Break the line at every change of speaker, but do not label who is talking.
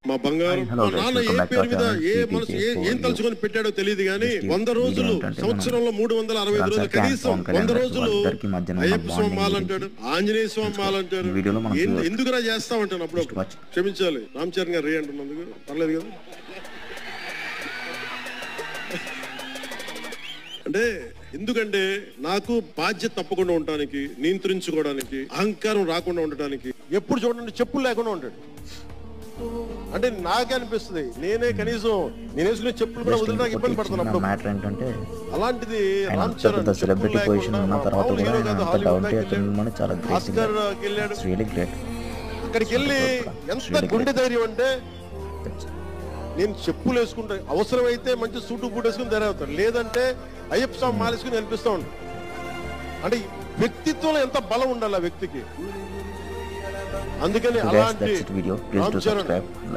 మా బంగారు మా నాన్న ఏ పేరు మీద ఏ మనసు ఏం తలుచుకొని పెట్టాడో తెలియదు కానీ 100 రోజులు సంవత్సరంలో 365 రోజులు కనీసం 100 రోజులు అయ్యప్ప స్వామి మాలంటాడు, ఆంజనేయ స్వామి మాలంటాడు. ఎందుకురా చేస్తామంటాను అప్పుడు. క్షమించాలి రామ్ చరణ్ గారు రే అంటున్నందుకు పర్లేదు కదా. అంటే ఎందుకంటే నాకు బాధ్యత తప్పకుండా ఉండటానికి, నియంత్రించుకోవడానికి, అహంకారం రాకుండా ఉండటానికి. ఎప్పుడు చూడండి చెప్పులు లేకుండా ఉంటాడు. అంటే నాకే అనిపిస్తుంది నేనే కనీసం నేను వేసుకునే చెప్పులు కూడా వదిలేడానికి ఇబ్బంది పడుతున్నాను. అలాంటిది రామ్ చరణ్ ఆస్కార్కి వెళ్ళాడు. అక్కడికి వెళ్ళి ఎంత గుండె ధైర్యం అంటే నేను చెప్పులు వేసుకుంటా, అవసరమైతే మంచి సూటు బూట్ వేసుకుని ధైర్యం, లేదంటే అయ్యప్ప స్వామి మాలేసుకుని అనిపిస్తూ ఉంటాను. అంటే వ్యక్తిత్వంలో ఎంత బలం ఉండాలి ఆ వ్యక్తికి. అందుకని అలాంటి రామ్ చరణ్